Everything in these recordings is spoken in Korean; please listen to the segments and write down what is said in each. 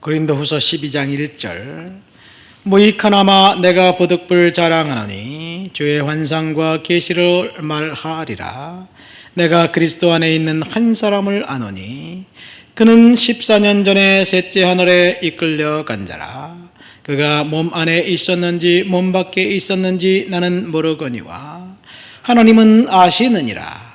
고린도후서 12장 1절 무익하나마 내가 보득불 자랑하노니 주의 환상과 계시를 말하리라. 내가 그리스도 안에 있는 한 사람을 아노니 그는 14년 전에 셋째 하늘에 이끌려 간 자라. 그가 몸 안에 있었는지 몸 밖에 있었는지 나는 모르거니와 하나님은 아시느니라.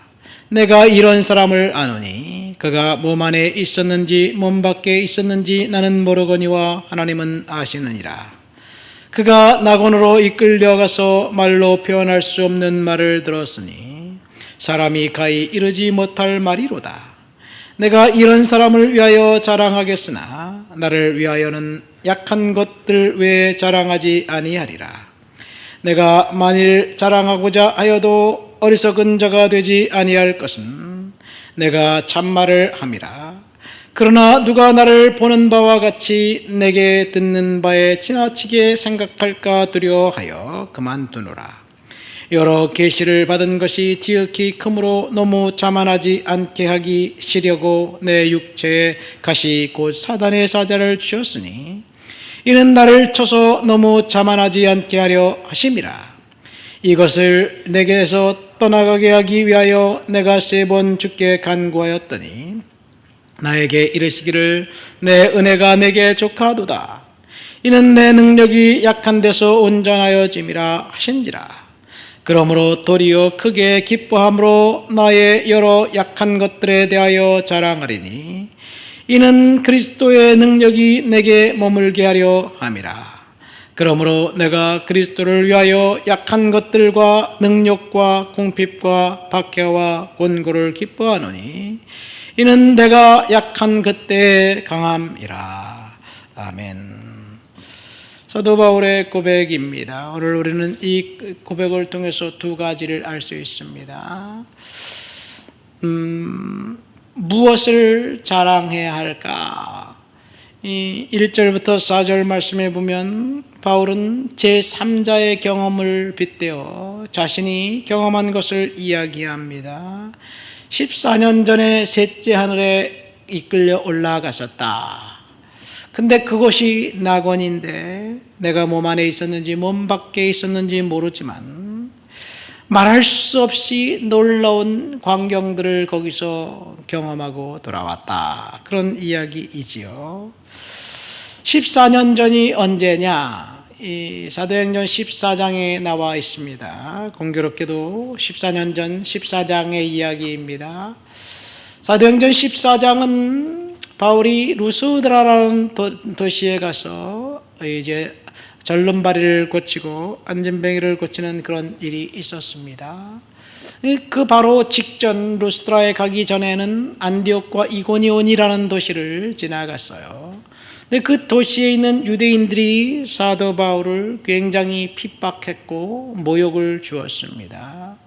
내가 이런 사람을 아노니 그가 몸 안에 있었는지 몸 밖에 있었는지 나는 모르거니와 하나님은 아시느니라. 그가 낙원으로 이끌려가서 말로 표현할 수 없는 말을 들었으니 사람이 가히 이르지 못할 말이로다. 내가 이런 사람을 위하여 자랑하겠으나 나를 위하여는 약한 것들 외에 자랑하지 아니하리라. 내가 만일 자랑하고자 하여도 어리석은 자가 되지 아니할 것은 내가 참말을 함이라. 그러나 누가 나를 보는 바와 같이 내게 듣는 바에 지나치게 생각할까 두려워하여 그만두노라. 여러 계시를 받은 것이 지극히 크므로 너무 자만하지 않게 하기 싫으려고 내 육체에 가시 곧 사단의 사자를 주었으니 이는 나를 쳐서 너무 자만하지 않게 하려 하심이라. 이것을 내게서 떠나가게 하기 위하여 내가 3번 주께 간구하였더니 나에게 이르시기를 내 은혜가 내게 족하도다. 이는 내 능력이 약한 데서 온전하여짐이라 하신지라. 그러므로 도리어 크게 기뻐함으로 나의 여러 약한 것들에 대하여 자랑하리니 이는 그리스도의 능력이 내게 머물게 하려 함이라. 그러므로 내가 그리스도를 위하여 약한 것들과 능력과 궁핍과 박해와 곤고를 기뻐하노니 이는 내가 약한 그때의 강함이라. 아멘. 사도 바울의 고백입니다. 오늘 우리는 이 고백을 통해서 두 가지를 알 수 있습니다. 무엇을 자랑해야 할까? 이 1절부터 4절 말씀에 보면 바울은 제3자의 경험을 빗대어 자신이 경험한 것을 이야기합니다. 14년 전에 셋째 하늘에 이끌려 올라갔었다. 근데 그곳이 낙원인데 내가 몸 안에 있었는지 몸 밖에 있었는지 모르지만 말할 수 없이 놀라운 광경들을 거기서 경험하고 돌아왔다. 그런 이야기이지요. 14년 전이 언제냐? 이 사도행전 14장에 나와 있습니다. 공교롭게도 14년 전 14장의 이야기입니다. 사도행전 14장은 바울이 루스드라라는 도시에 가서 이제 절름발이를 고치고 안전뱅이를 고치는 그런 일이 있었습니다. 그 바로 직전 루스드라에 가기 전에는 안디옥과 이고니온이라는 도시를 지나갔어요. 근데 그 도시에 있는 유대인들이 사도 바울을 굉장히 핍박했고 모욕을 주었습니다.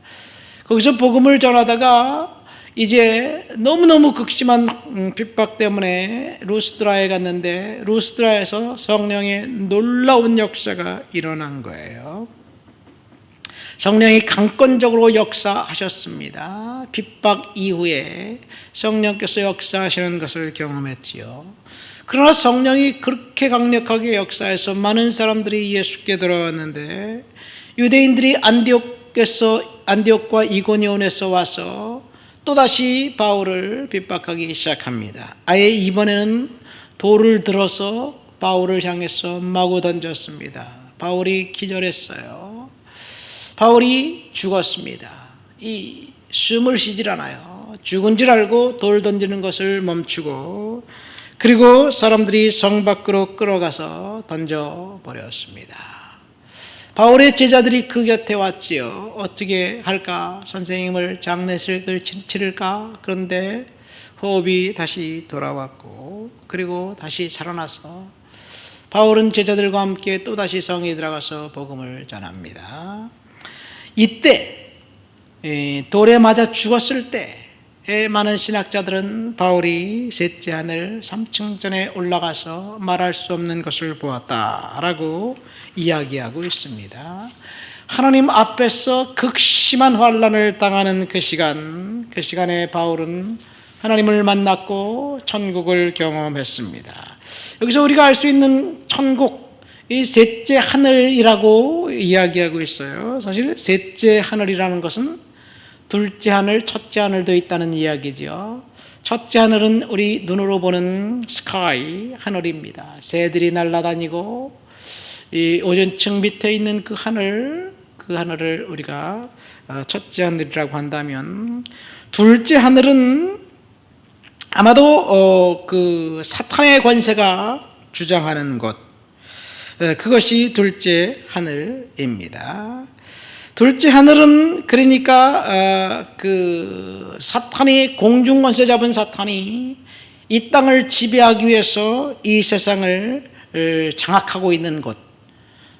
거기서 복음을 전하다가 이제 너무너무 극심한 핍박 때문에 루스드라에 갔는데 루스드라에서 성령의 놀라운 역사가 일어난 거예요. 성령이 강권적으로 역사하셨습니다. 핍박 이후에 성령께서 역사하시는 것을 경험했지요. 그러나 성령이 그렇게 강력하게 역사해서 많은 사람들이 예수께 들어왔는데 유대인들이 안디옥과 이고니온에서 와서 또다시 바울을 핍박하기 시작합니다. 아예 이번에는 돌을 들어서 바울을 향해서 마구 던졌습니다. 바울이 기절했어요. 바울이 죽었습니다. 이 숨을 쉬질 않아요. 죽은 줄 알고 돌 던지는 것을 멈추고 그리고 사람들이 성 밖으로 끌어가서 던져버렸습니다. 바울의 제자들이 그 곁에 왔지요. 어떻게 할까? 선생님을 장례식을 치를까? 그런데 호흡이 다시 돌아왔고 그리고 다시 살아나서 바울은 제자들과 함께 또다시 성에 들어가서 복음을 전합니다. 이때 돌에 맞아 죽었을 때 많은 신학자들은 바울이 셋째 하늘 3층 전에 올라가서 말할 수 없는 것을 보았다라고 이야기하고 있습니다. 하나님 앞에서 극심한 환난을 당하는 그 시간에 바울은 하나님을 만났고 천국을 경험했습니다. 여기서 우리가 알 수 있는 천국, 이 셋째 하늘이라고 이야기하고 있어요. 사실 셋째 하늘이라는 것은 둘째 하늘, 첫째 하늘도 있다는 이야기죠. 첫째 하늘은 우리 눈으로 보는 스카이 하늘입니다. 새들이 날아다니고 이 오존층 밑에 있는 그 하늘을 우리가 첫째 하늘이라고 한다면, 둘째 하늘은 아마도 그 사탄의 권세가 주장하는 것, 그것이 둘째 하늘입니다. 둘째 하늘은 그러니까 그 사탄이, 공중 권세 잡은 사탄이 이 땅을 지배하기 위해서 이 세상을 장악하고 있는 곳.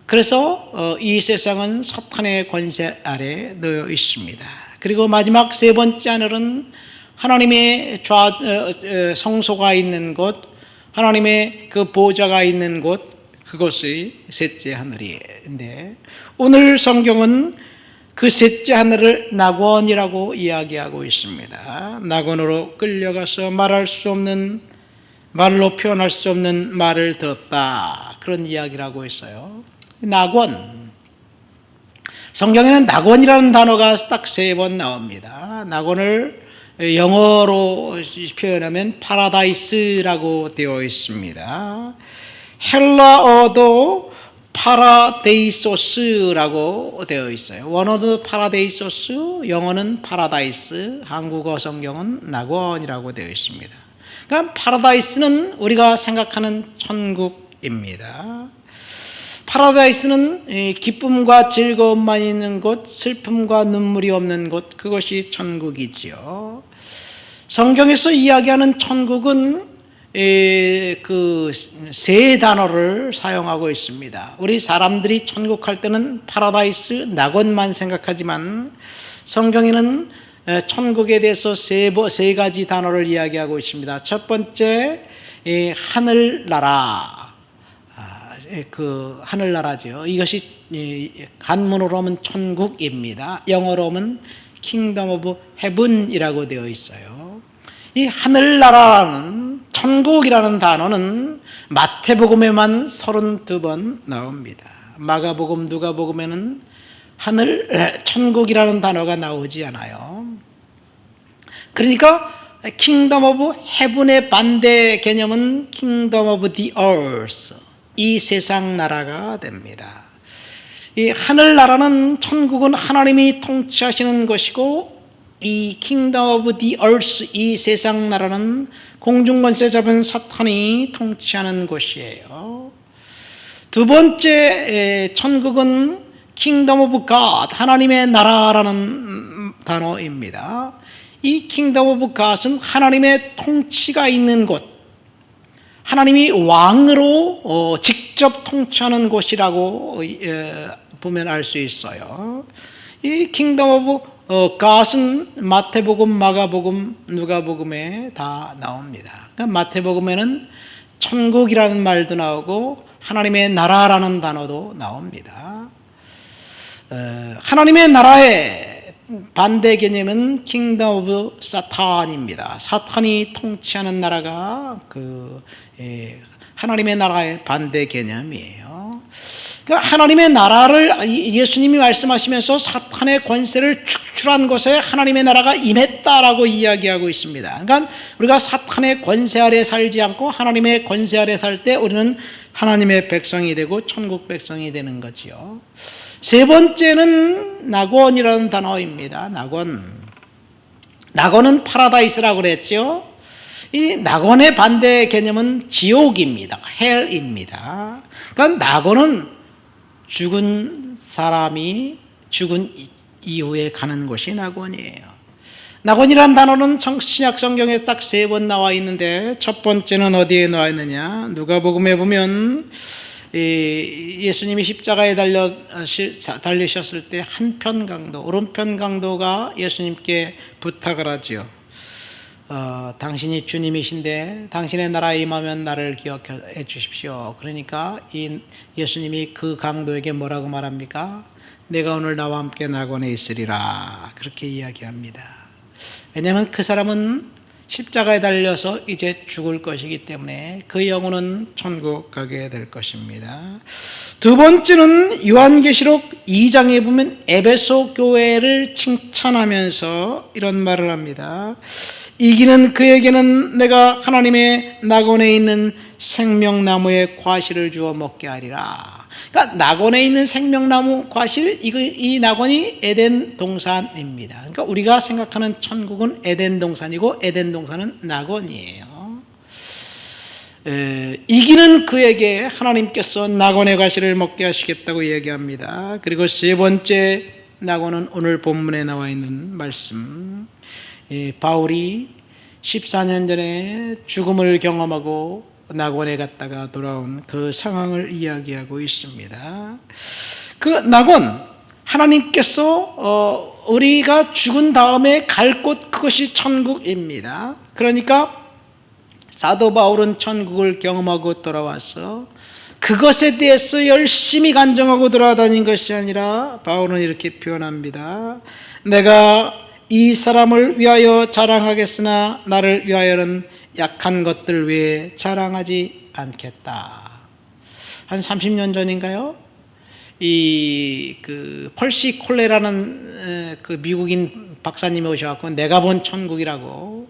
그래서 이 세상은 사탄의 권세 아래 놓여 있습니다. 그리고 마지막 세 번째 하늘은 하나님의 성소가 있는 곳, 하나님의 그 보좌가 있는 곳, 그것이 셋째 하늘인데, 오늘 성경은 그 셋째 하늘을 낙원이라고 이야기하고 있습니다. 낙원으로 끌려가서 말로 표현할 수 없는 말을 들었다, 그런 이야기를 하고 있어요. 낙원, 성경에는 낙원이라는 단어가 딱 3번 나옵니다. 낙원을 영어로 표현하면 파라다이스라고 되어 있습니다. 헬라어도 파라데이소스라고 되어 있어요. 원어도 파라데이소스, 영어는 파라다이스, 한국어 성경은 낙원이라고 되어 있습니다. 그러니까 파라다이스는 우리가 생각하는 천국입니다. 파라다이스는 기쁨과 즐거움만 있는 곳, 슬픔과 눈물이 없는 곳, 그것이 천국이지요. 성경에서 이야기하는 천국은 그 세 단어를 사용하고 있습니다. 우리 사람들이 천국 할 때는 파라다이스, 낙원만 생각하지만 성경에는 천국에 대해서 세 가지 단어를 이야기하고 있습니다. 첫 번째, 하늘나라. 그 하늘나라죠. 이것이 한문으로 하면 천국입니다. 영어로 하면 Kingdom of Heaven이라고 되어 있어요. 이 하늘나라는, 천국이라는 단어는 마태복음에만 32번 나옵니다. 마가복음, 누가복음에는 천국이라는 단어가 나오지 않아요. 그러니까 Kingdom of Heaven의 반대 개념은 Kingdom of the Earth, 이 세상 나라가 됩니다. 이 하늘나라는, 천국은 하나님이 통치하시는 것이고, 이 Kingdom of the Earth, 이 세상 나라는 공중권세 잡은 사탄이 통치하는 곳이에요. 두 번째, 천국은 Kingdom of God, 하나님의 나라라는 단어입니다. 이 Kingdom of God은 하나님의 통치가 있는 곳, 하나님이 왕으로 직접 통치하는 곳이라고 보면 알 수 있어요. 이 Kingdom of God은 마태복음, 마가복음, 누가복음에 다 나옵니다. 그러니까 마태복음에는 천국이라는 말도 나오고 하나님의 나라라는 단어도 나옵니다. 하나님의 나라의 반대 개념은 Kingdom of Satan입니다. 사탄이 통치하는 나라가 하나님의 나라의 반대 개념이에요. 그러니까 하나님의 나라를 예수님이 말씀하시면서 사탄의 권세를 축출한 곳에 하나님의 나라가 임했다라고 이야기하고 있습니다. 그러니까 우리가 사탄의 권세 아래 살지 않고 하나님의 권세 아래 살 때 우리는 하나님의 백성이 되고 천국 백성이 되는 거지요. 세 번째는 낙원이라는 단어입니다. 낙원은 파라다이스라고 그랬죠. 이 낙원의 반대 개념은 지옥입니다. 헬입니다. 그러니까 낙원은 죽은 사람이 죽은 이후에 가는 곳이 낙원이에요. 낙원이라는 단어는 신약 성경에 딱 3번 나와 있는데, 첫 번째는 어디에 나와 있느냐? 누가복음에 보면 예수님이 십자가에 달리셨을 때 한편 강도, 오른편 강도가 예수님께 부탁을 하지요. 당신이 주님이신데 당신의 나라에 임하면 나를 기억해 주십시오. 그러니까 예수님이 그 강도에게 뭐라고 말합니까? 내가 오늘 나와 함께 낙원에 있으리라, 그렇게 이야기합니다. 왜냐하면 그 사람은 십자가에 달려서 이제 죽을 것이기 때문에 그 영혼은 천국 가게 될 것입니다. 두 번째는 요한계시록 2장에 보면 에베소 교회를 칭찬하면서 이런 말을 합니다. 이기는 그에게는 내가 하나님의 낙원에 있는 생명나무의 과실을 주어 먹게 하리라. 그러니까 낙원에 있는 생명나무 과실, 이 낙원이 에덴 동산입니다. 그러니까 우리가 생각하는 천국은 에덴 동산이고 에덴 동산은 낙원이에요. 이기는 그에게 하나님께서 낙원의 과실을 먹게 하시겠다고 얘기합니다. 그리고 세 번째 낙원은 오늘 본문에 나와 있는 말씀, 바울이 14년 전에 죽음을 경험하고 낙원에 갔다가 돌아온 그 상황을 이야기하고 있습니다. 그 낙원, 하나님께서 우리가 죽은 다음에 갈 곳, 그것이 천국입니다. 그러니까 사도 바울은 천국을 경험하고 돌아와서 그것에 대해서 열심히 간증하고 돌아다닌 것이 아니라 바울은 이렇게 표현합니다. 내가 이 사람을 위하여 자랑하겠으나 나를 위하여는 약한 것들 외에 자랑하지 않겠다. 한 30년 전인가요? 펄시 콜레라는 그 미국인 박사님이 오셔갖고 내가 본 천국이라고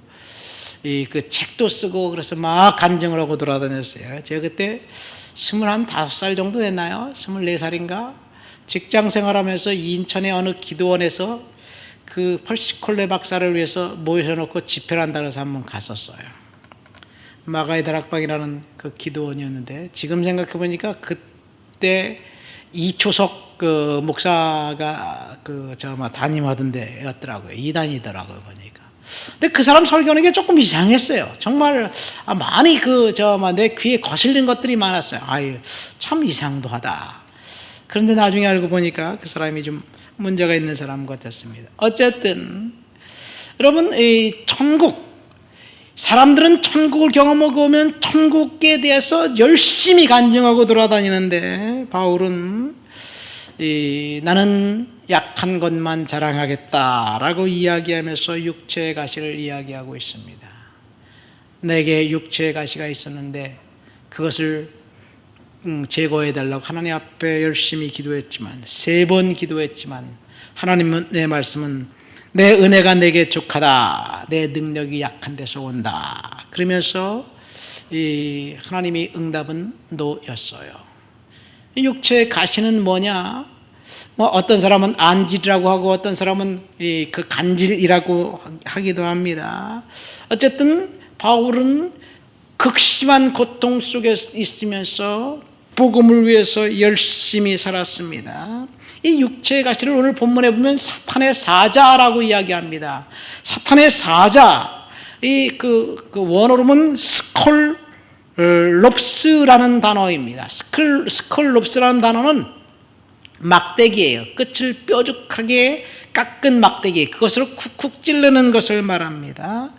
그 책도 쓰고 그래서 막 간증을 하고 돌아다녔어요. 제가 그때 25살 정도 됐나요? 24살인가? 직장 생활하면서 인천의 어느 기도원에서 그 펄시 콜레 박사를 위해서 모셔놓고 집회를 한다고 해서 한번 갔었어요. 마가의 다락방이라는 그 기도원이었는데 지금 생각해 보니까 그때 이초석 그 목사가 담임하던 데였더라고요. 이단이더라고요 보니까. 근데 그 사람 설교하는 게 조금 이상했어요. 정말 많이 내 귀에 거슬린 것들이 많았어요. 아유, 참 이상도 하다. 그런데 나중에 알고 보니까 그 사람이 좀 문제가 있는 사람 같았습니다. 어쨌든 여러분, 이 천국, 사람들은 천국을 경험하고 오면 천국에 대해서 열심히 간증하고 돌아다니는데 바울은 나는 약한 것만 자랑하겠다라고 이야기하면서 육체의 가시를 이야기하고 있습니다. 내게 육체의 가시가 있었는데 그것을 제거해달라고 하나님 앞에 열심히 기도했지만 3번 기도했지만 하나님은 내 말씀은 내 은혜가 내게 족하다, 내 능력이 약한 데서 온다 그러면서 하나님이 응답은 노였어요. 육체의 가시는 뭐냐? 어떤 사람은 안질이라고 하고 어떤 사람은 그 간질이라고 하기도 합니다. 어쨌든 바울은 극심한 고통 속에 있으면서 복음을 위해서 열심히 살았습니다. 이 육체의 가시를 오늘 본문에 보면 사탄의 사자라고 이야기합니다. 사탄의 사자, 원어로는 스콜롭스라는 단어입니다. 스콜롭스라는 단어는 막대기예요. 끝을 뾰족하게 깎은 막대기, 그것으로 쿡쿡 찌르는 것을 말합니다.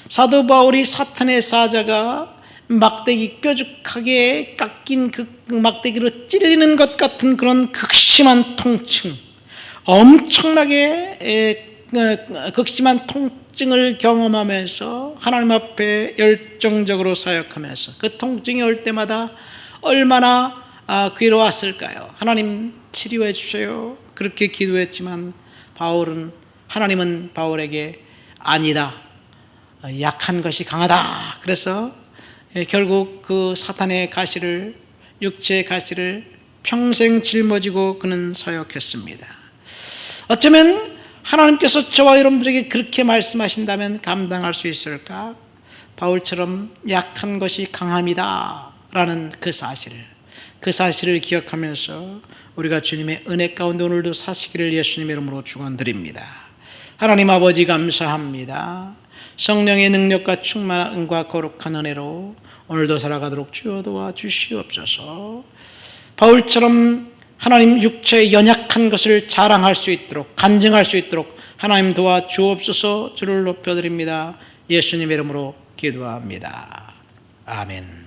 사도 바울이 사탄의 사자가 막대기 뾰족하게 깎인 그 막대기로 찔리는 것 같은 그런 극심한 통증, 엄청나게 극심한 통증을 경험하면서 하나님 앞에 열정적으로 사역하면서 그 통증이 올 때마다 얼마나 괴로웠을까요? 하나님 치료해 주세요. 그렇게 기도했지만 하나님은 바울에게 아니다, 약한 것이 강하다. 그래서 결국 그 사탄의 가시를, 육체의 가시를 평생 짊어지고 그는 사역했습니다. 어쩌면 하나님께서 저와 여러분들에게 그렇게 말씀하신다면 감당할 수 있을까? 바울처럼 약한 것이 강함이다 라는 그 사실을 기억하면서 우리가 주님의 은혜 가운데 오늘도 사시기를 예수님의 이름으로 축원드립니다. 하나님 아버지 감사합니다. 성령의 능력과 충만한 은과 거룩한 은혜로 오늘도 살아가도록 주여 도와주시옵소서. 바울처럼 하나님 육체의 연약한 것을 자랑할 수 있도록, 간증할 수 있도록 하나님 도와주옵소서. 주를 높여드립니다. 예수님의 이름으로 기도합니다. 아멘.